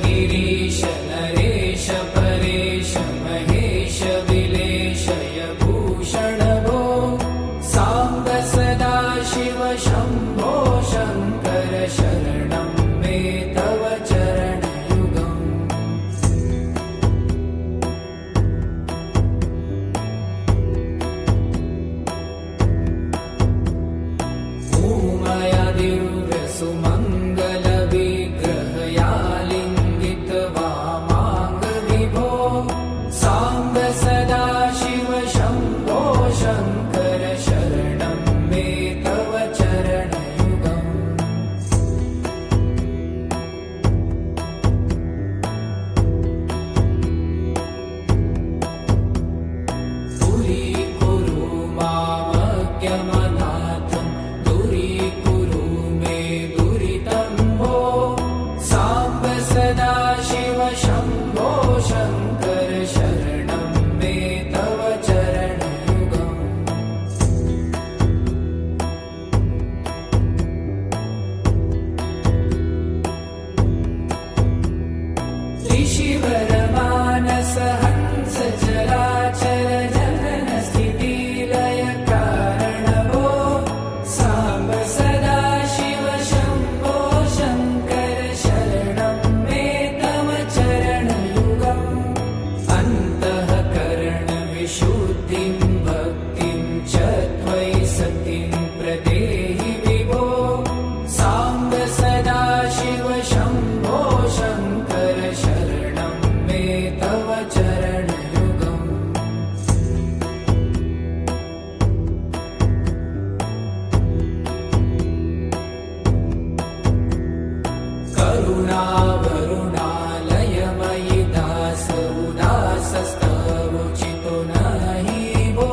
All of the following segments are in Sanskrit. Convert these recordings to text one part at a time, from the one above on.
गिरीश नरेश परेश महेश विलेशय भूषण भो साम्ब सदा शिव शम्भो शङ्कर शरणं मे तव चरणयुगम् उमया दिव्य सुमङ्गल विग्रहया लिङ्गित वामाङ्ग विभो साम्ब सदा शिव शम्भो शङ्कर शरणं मे तव चरणयुगम् दूरीकुरु मामज्ञमनाथं दूरीकुरु मे दुरितं भो साम्ब सदा शिव शम्भो शङ्कर शरणं मे तव चरणयुगम् ऋषिवरमानस हंस चराचर जनन स्थिति लय कारण भो साम्ब सदा शिव शम्भो शङ्कर शरणं मे तव चरणयुगम् अन्तःकरण विशुद्धिं भक्तिं च त्वयि सतिं प्रदेहि विभो साम्ब सदा शिव शम्भो शङ्कर शरणं मे तव चरणयुगम् करुणावरुणालयमयि दास उदासस्तवोचितो नहि भो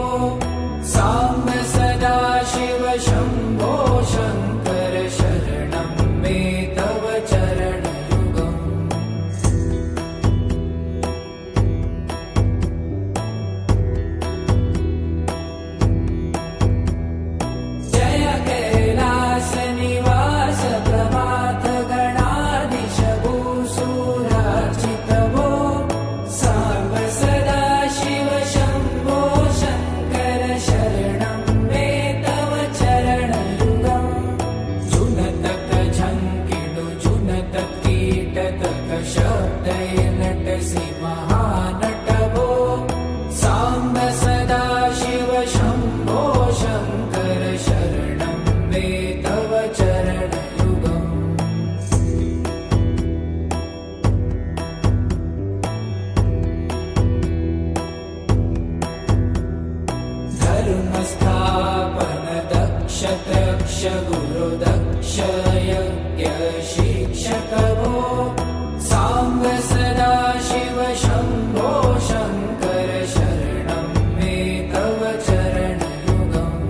साम्ब सदा शिव शम्भो शङ्कर शरणं मे तव चरणयुगम् जय कैलास निवास प्रभात गणाधीश भूसुरार्चित भो साम्ब सदा शिव शम्भो शङ्कर शरणं मे तव चरणयुगम् जुनतक झङ्किडु जुनतक कीटतक शब्दय नटसि महानट भो साम्ब सदा शिव शम्भो शङ्कर शरणं मे तव चरणयुगम् धर्मस्थापन दक्ष तक्ष गुरु दक्ष यज्ञ शिक्षक भो साम्ब सदा शिव शम्भो शङ्कर शरणं मे तव चरणयुगम्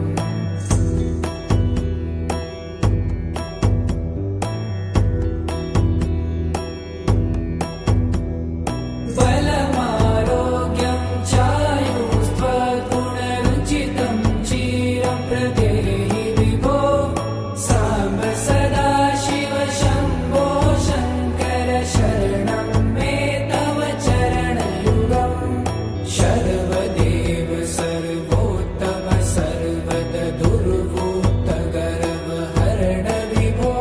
बलमारोग्यं चायुस्त्वगुणरुचितं चिरं प्रदेहि विभो साम्ब सदा शिव शम्भो शङ्कर शरणं मे तव चरणयुगम् शर्वदेव सर्वोत्तम सर्वद दुर्वृत्त गर्वहरण विभो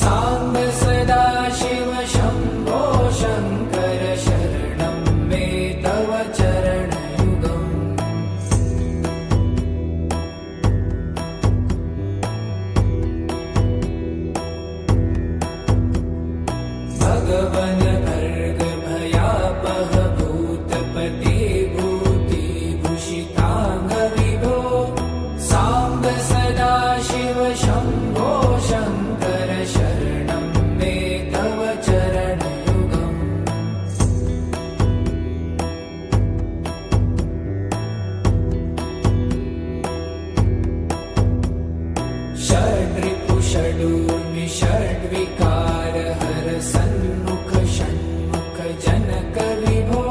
साम्ब सदा शिव शम्भो शङ्कर शरणं मे तव चरणयुगम् भगवन भर्ग भयापह भूतपते भूतिभूषिताङ्ग विभो साम्ब सदा शिव शम्भो शङ्कर शरणं मे तव चरणयुगम् षड्रिपु षडूर्मि षड्विकार हर सन्मुख षण्मुख जनक विभो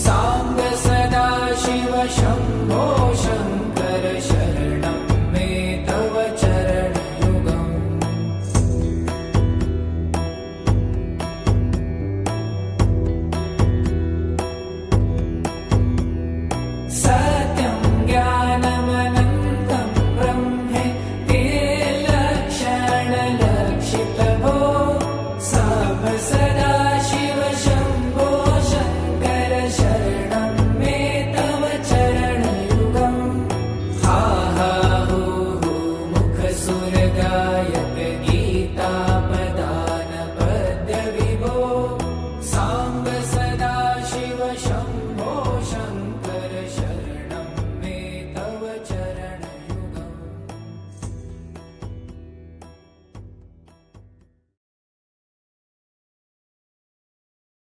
साम्ब सदा शिव शम्भो शङ्कर शरणं मे तव चरणयुगम् शरण